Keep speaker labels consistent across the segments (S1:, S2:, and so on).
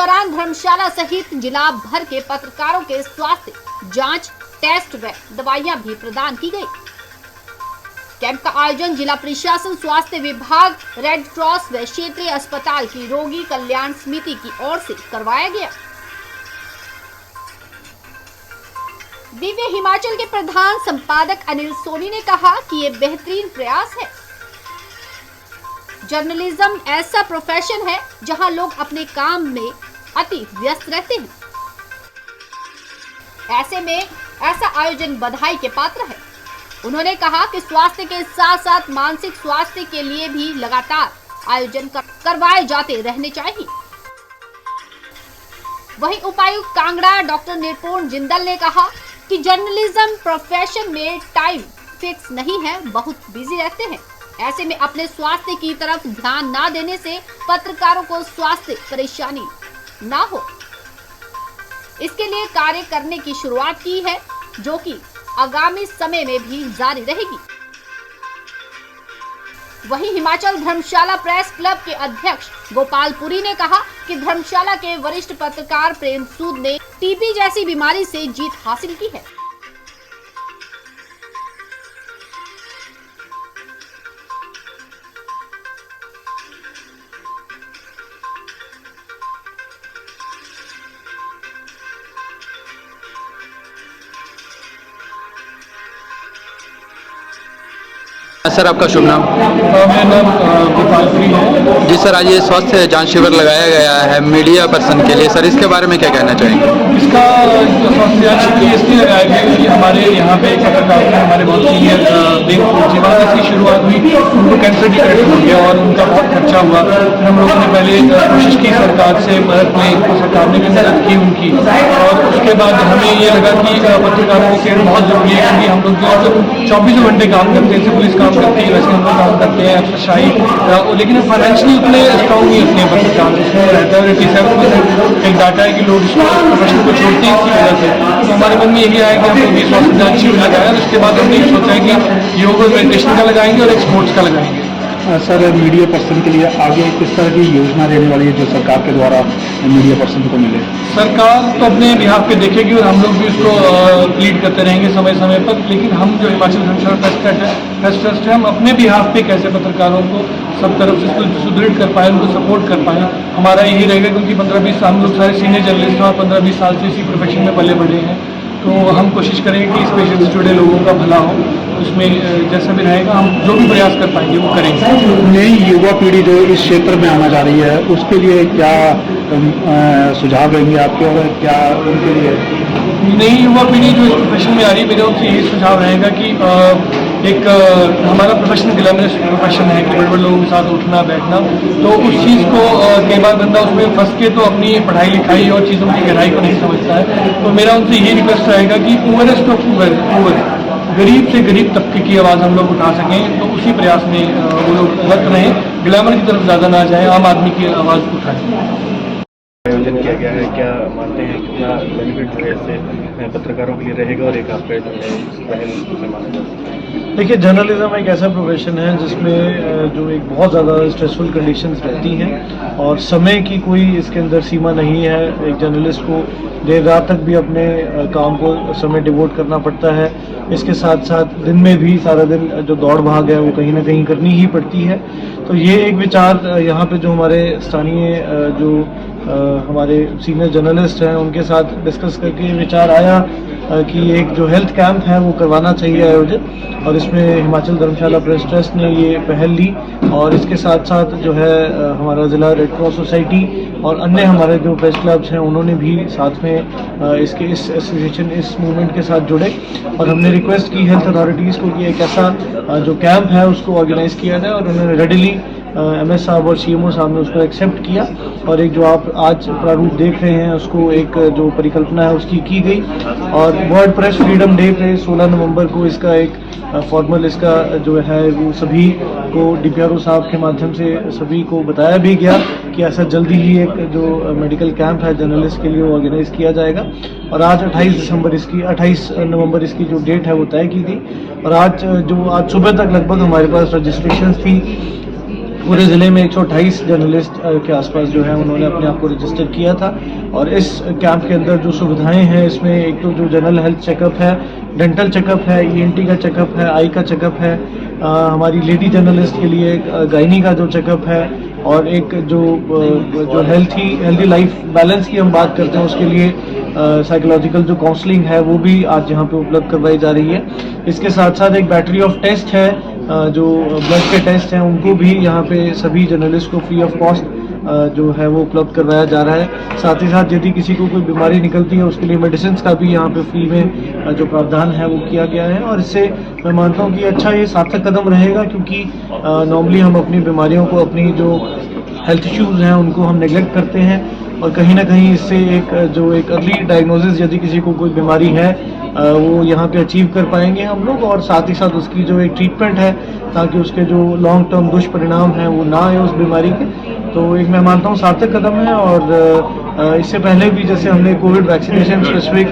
S1: दौरान धर्मशाला सहित जिला भर के पत्रकारों के स्वास्थ्य जांच, टेस्ट व दवाइयां भी प्रदान की गई। कैंप का आयोजन जिला प्रशासन, स्वास्थ्य विभाग, रेड क्रॉस व क्षेत्रीय अस्पताल की रोगी कल्याण समिति की ओर से करवाया गया। दिव्य हिमाचल के प्रधान संपादक अनिल सोनी ने कहा कि ये बेहतरीन प्रयास है। जर्नलिज्म ऐसा प्रोफेशन है जहां लोग अपने काम में अति व्यस्त रहते हैं। ऐसे में ऐसा आयोजन बधाई के पात्र है। उन्होंने कहा कि स्वास्थ्य के साथ साथ मानसिक स्वास्थ्य के लिए भी लगातार आयोजन करवाए जाते रहने चाहिए। वहीं उपायुक्त कांगड़ा डॉक्टर निपुण जिंदल ने कहा कि जर्नलिज्म प्रोफेशन में टाइम फिक्स नहीं है, बहुत बिजी रहते हैं। ऐसे में अपने स्वास्थ्य की तरफ ध्यान ना देने से पत्रकारों को स्वास्थ्य परेशानी ना हो, इसके लिए कार्य करने की शुरुआत की है, जो कि आगामी समय में भी जारी रहेगी। वहीं हिमाचल धर्मशाला प्रेस क्लब के अध्यक्ष गोपाल पुरी ने कहा कि धर्मशाला के वरिष्ठ पत्रकार प्रेम सूद ने टीबी जैसी बीमारी से जीत हासिल की है।
S2: सर, आपका शुभ नाम?
S3: मेरा नाम गोपाल पुरी है।
S2: जी सर, आज ये स्वास्थ्य जांच शिविर लगाया गया है मीडिया पर्सन के लिए, सर इसके बारे में क्या कहना चाहेंगे?
S3: इसका स्वास्थ्य जांच शिविर इसलिए लगाया गया क्योंकि हमारे यहाँ पे पत्रकार हैं, हमारे बहुत सीनियर जब इसकी शुरुआत हुई उनको कैंसर डिटेक्ट हो गया और उनका बहुत खर्चा हुआ। फिर हम लोगों ने पहले कोशिश की सरकार से मदद लें, तो सरकार ने भी मदद की उनकी, और उसके बाद हमें ये लगा कि पत्रकारों की केयर बहुत जरूरी है क्योंकि हम लोग जो 24 घंटे काम करते हैं, पुलिस काम करती है, वैसे हम लोग काम करते हैं अफसरशाही, लेकिन फाइनेंशियली उतने स्ट्रॉन्ग नहीं होते हैं पत्रकार। उसमें रहता है 87% एक डाटा है कि लोग प्रोफेशन को छोड़ते हैं इसी वजह से। तो हमारे मन में यही आया कि हम लोग स्वास्थ्य जांच शिविर लगाया, उसके बाद हमने ये सोचा है कि योग और मेडिटेशन का लगाएंगे और एक स्पोर्ट्स का लगाएंगे।
S4: सर, मीडिया पर्सन के लिए आगे किस तरह की योजना रहने वाली है जो सरकार के द्वारा मीडिया पर्सन को मिले?
S3: सरकार तो अपने बिहाफ पे देखेगी और हम लोग भी उसको लीड करते रहेंगे समय समय पर, लेकिन हम जो हिमाचल धर्मशाला प्रेस ट्रस्ट है, हम अपने बिहाफ पे कैसे पत्रकारों को सब तरफ से सुदृढ़ कर पाए, उनको सपोर्ट कर पाए, हमारा यही रहेगा। क्योंकि 15-20 हम लोग सारे सीनियर जर्नलिस्ट हैं और 15-20 साल से इसी प्रोफेशन में पले बढ़े हैं, तो हम कोशिश करेंगे कि इस पेशे से जुड़े लोगों का भला हो। उसमें जैसा भी रहेगा हम जो भी प्रयास कर पाएंगे वो करेंगे।
S4: नई युवा पीढ़ी जो इस क्षेत्र में आना जा रही है उसके लिए क्या सुझाव रहेंगे आपके, और क्या उनके लिए?
S3: नई युवा पीढ़ी जो इस प्रोफेशन में आ रही है, मेरा उनसे यही सुझाव रहेगा कि एक हमारा प्रोफेशन ग्लैमरस प्रोफेशन है कि बड़े बड़े लोगों के साथ उठना बैठना, तो उस चीज़ को कई बार बंदा उसमें फंस के तो अपनी पढ़ाई लिखाई और चीज़ों की गहराई को नहीं समझता है। तो मेरा उनसे यही रिक्वेस्ट रहेगा कि पुअरेस्ट ऑफ पुअर, गरीब से गरीब तबके की आवाज़ हम लोग उठा सकें, तो उसी प्रयास में वो लोग लग रहें, ग्लैमर की तरफ ज़्यादा ना जाएं, आम आदमी की आवाज़ उठाएं।
S5: आयोजन किया गया है, क्या मानते हैं कितना बेनिफिट जो है इससे पत्रकारों के लिए रहेगा और एक आपका जो है पहल से माना जा सकता है?
S6: देखिए, जर्नलिज्म एक ऐसा प्रोफेशन है जिसमें जो एक बहुत ज़्यादा स्ट्रेसफुल कंडीशंस रहती हैं और समय की कोई इसके अंदर सीमा नहीं है। एक जर्नलिस्ट को देर रात तक भी अपने काम को समय डिवोट करना पड़ता है। इसके साथ साथ दिन में भी सारा दिन जो दौड़ भाग है वो कहीं ना कहीं करनी ही पड़ती है। तो ये एक विचार यहाँ पे जो हमारे स्थानीय जो हमारे सीनियर जर्नलिस्ट हैं उनके साथ डिस्कस करके विचार आया कि एक जो हेल्थ कैंप है वो करवाना चाहिए आयोजित, और इसमें हिमाचल धर्मशाला प्रेस ट्रस्ट ने ये पहल ली। और इसके साथ साथ जो है हमारा ज़िला रेड क्रॉस सोसाइटी और अन्य हमारे जो प्रेस क्लब्स हैं उन्होंने भी साथ में इसके इस एसोसिएशन इस मूवमेंट के साथ जुड़े, और हमने रिक्वेस्ट की हेल्थ अथॉरिटीज़ को कि एक ऐसा जो कैंप है उसको ऑर्गेनाइज़ किया जाए, और उन्होंने रेडिली MS साहब और CMO साहब ने उसको एक्सेप्ट किया। और एक जो आप आज प्रारूप देख रहे हैं उसको एक जो परिकल्पना है उसकी की गई, और वर्ल्ड प्रेस फ्रीडम डे पे 16 नवंबर को इसका एक फॉर्मल इसका जो है वो सभी को DPRO साहब के माध्यम से सभी को बताया भी गया कि ऐसा जल्दी ही एक जो मेडिकल कैंप है जर्नलिस्ट के लिए वो ऑर्गेनाइज किया जाएगा। और आज 28 नवंबर इसकी जो डेट है वो तय की गई, और आज सुबह तक लगभग हमारे पास रजिस्ट्रेशन थी पूरे ज़िले में 128 जर्नलिस्ट के आसपास जो है उन्होंने अपने आप को रजिस्टर किया था। और इस कैंप के अंदर जो सुविधाएं हैं इसमें एक तो जो जनरल हेल्थ चेकअप है, डेंटल चेकअप है, ईएनटी का चेकअप है, आई का चेकअप है, हमारी लेडी जर्नलिस्ट के लिए गायनी का जो चेकअप है, और एक जो हेल्दी लाइफ बैलेंस की हम बात करते हैं उसके लिए साइकोलॉजिकल जो काउंसलिंग है वो भी आज यहाँ पे उपलब्ध करवाई जा रही है। इसके साथ साथ एक बैटरी ऑफ टेस्ट है, जो ब्लड के टेस्ट हैं उनको भी यहाँ पे सभी जर्नलिस्ट को फ्री ऑफ कॉस्ट जो है वो उपलब्ध करवाया जा रहा है। साथ ही साथ यदि किसी को कोई बीमारी निकलती है उसके लिए मेडिसिन का भी यहाँ पे फ्री में जो प्रावधान है वो किया गया है। और इससे मैं मानता हूँ कि अच्छा ये सार्थक कदम रहेगा, क्योंकि नॉर्मली हम अपनी बीमारियों को, अपनी जो हेल्थ इश्यूज़ हैं उनको हम नेग्लेक्ट करते हैं, और कहीं ना कहीं इससे एक अर्ली डायग्नोसिस यदि किसी को कोई बीमारी है वो यहाँ पे अचीव कर पाएंगे हम लोग, और साथ ही साथ उसकी जो एक ट्रीटमेंट है ताकि उसके जो लॉन्ग टर्म दुष्परिणाम हैं वो ना आए उस बीमारी के। तो एक मैं मानता हूँ सार्थक कदम है। और इससे पहले भी जैसे हमने कोविड वैक्सीनेशन स्पेसिफिक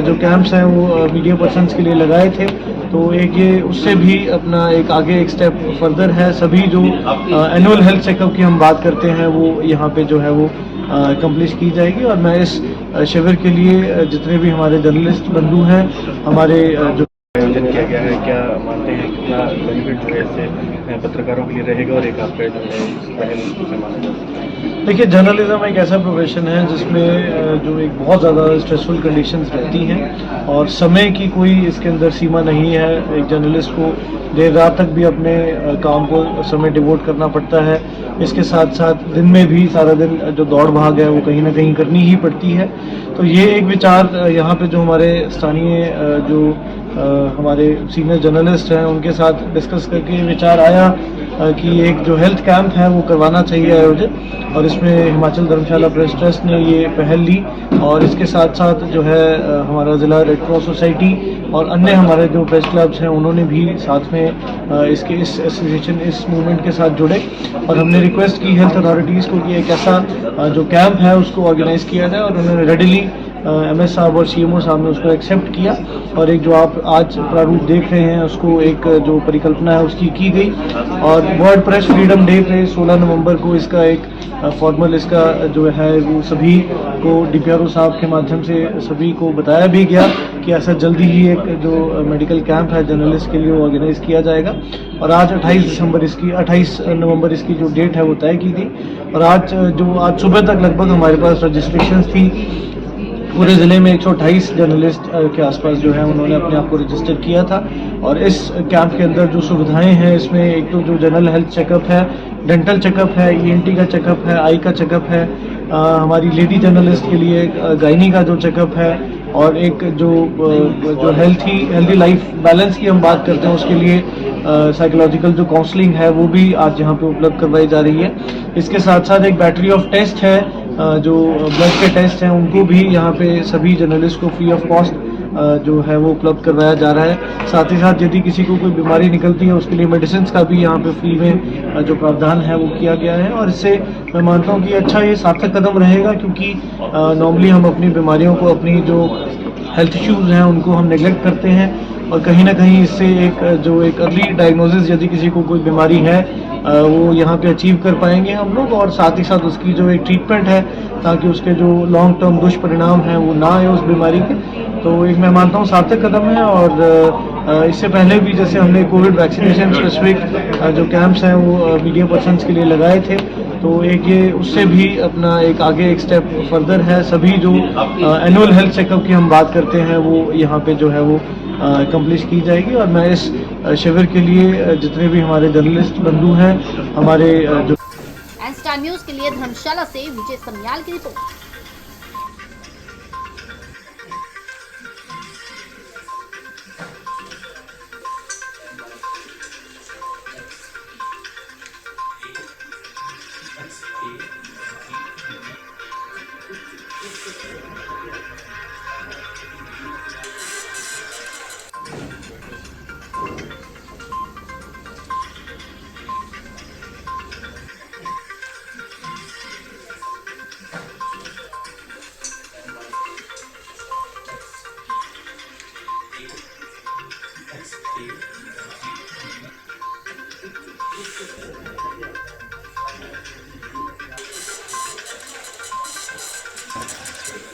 S6: जो कैंप्स हैं वो मीडिया पर्सन्स के लिए लगाए थे, तो एक ये उससे भी अपना एक आगे एक स्टेप फर्दर है। सभी जो एनुअल हेल्थ चेकअप की हम बात करते हैं वो यहाँ पे जो है वो कंप्लीट की जाएगी। और मैं इस शिविर के लिए जितने भी हमारे जर्नलिस्ट बंधु हैं, हमारे जो
S5: आयोजन किया गया है, क्या मानते हैं कितना बेनिफिट जो है इससे पत्रकारों के लिए रहेगा और एक आपका जो है पहल से माना जा सकता है?
S6: देखिए, जर्नलिज्म एक ऐसा प्रोफेशन है जिसमें जो एक बहुत ज़्यादा स्ट्रेसफुल कंडीशंस रहती हैं और समय की कोई इसके अंदर सीमा नहीं है। एक जर्नलिस्ट को देर रात तक भी अपने काम को समय डिवोट करना पड़ता है। इसके साथ साथ दिन में भी सारा दिन जो दौड़ भाग है वो कहीं ना कहीं करनी ही पड़ती है। तो ये एक विचार यहाँ पे जो हमारे स्थानीय जो हमारे सीनियर जर्नलिस्ट हैं उनके साथ डिस्कस करके विचार आया कि एक जो हेल्थ कैंप है वो करवाना चाहिए आयोजित, और इसमें हिमाचल धर्मशाला प्रेस ट्रस्ट ने ये पहल ली। और इसके साथ साथ जो है हमारा ज़िला रेड क्रॉस सोसाइटी और अन्य हमारे जो प्रेस क्लब्स हैं उन्होंने भी साथ में इस एसोसिएशन, इस मूवमेंट के साथ जुड़े, और हमने रिक्वेस्ट की हेल्थ अथॉरिटीज़ को कि एक ऐसा जो कैंप है उसको ऑर्गेनाइज किया जाए, और उन्होंने रेडिली एमएस साहब और सीएमओ साहब ने उसको एक्सेप्ट किया। और एक जो आप आज प्रारूप देख रहे हैं उसको एक जो परिकल्पना है उसकी की गई, और वर्ल्ड प्रेस फ्रीडम डे पे 16 नवंबर को इसका एक फॉर्मल इसका जो है वो सभी को डीपीआरओ साहब के माध्यम से सभी को बताया भी गया कि ऐसा जल्दी ही एक जो मेडिकल कैंप है जर्नलिस्ट के लिए वो ऑर्गेनाइज किया जाएगा। और आज 28 नवंबर इसकी जो डेट है वो तय की गई, और आज सुबह तक लगभग हमारे पास रजिस्ट्रेशन थी। पूरे ज़िले में 128 जर्नलिस्ट के आसपास जो है उन्होंने अपने आप को रजिस्टर किया था। और इस कैंप के अंदर जो सुविधाएं हैं इसमें एक तो जो जनरल हेल्थ चेकअप है, डेंटल चेकअप है, ईएनटी का चेकअप है, आई का चेकअप है, हमारी लेडी जर्नलिस्ट के लिए गायनी का जो चेकअप है, और एक जो हेल्दी लाइफ बैलेंस की हम बात करते हैं उसके लिए साइकोलॉजिकल जो काउंसलिंग है वो भी आज यहाँ पे उपलब्ध करवाई जा रही है। इसके साथ साथ एक बैटरी ऑफ टेस्ट है, जो ब्लड के टेस्ट हैं उनको भी यहाँ पे सभी जर्नलिस्ट को फ्री ऑफ कॉस्ट जो है वो उपलब्ध करवाया जा रहा है। साथ ही साथ यदि किसी को कोई बीमारी निकलती है उसके लिए मेडिसिन का भी यहाँ पे फ्री में जो प्रावधान है वो किया गया है। और इससे मैं मानता हूँ कि अच्छा ये सार्थक कदम रहेगा, क्योंकि नॉर्मली हम अपनी बीमारियों को, अपनी जो हेल्थ इश्यूज़ हैं उनको हम नेग्लेक्ट करते हैं, और कहीं ना कहीं इससे एक अर्ली डायग्नोसिस यदि किसी को कोई बीमारी है वो यहाँ पे अचीव कर पाएंगे हम लोग, और साथ ही साथ उसकी जो एक ट्रीटमेंट है ताकि उसके जो लॉन्ग टर्म दुष्परिणाम हैं वो ना आए उस बीमारी के। तो एक मैं मानता हूँ सार्थक कदम है। और इससे पहले भी जैसे हमने कोविड वैक्सीनेशन स्पेसिफिक जो कैंप्स हैं वो मीडिया पर्सन्स के लिए लगाए थे, तो एक ये उससे भी अपना एक आगे एक स्टेप फर्दर है। सभी जो एनुअल हेल्थ चेकअप की हम बात करते हैं वो यहाँ पे जो है वो कंप्लीट की जाएगी। और मैं इस शिविर के लिए जितने भी हमारे जर्नलिस्ट बंधु हैं, हमारे जो
S1: एन स्टार न्यूज के लिए धर्मशाला से विजय समयाल की रिपोर्ट।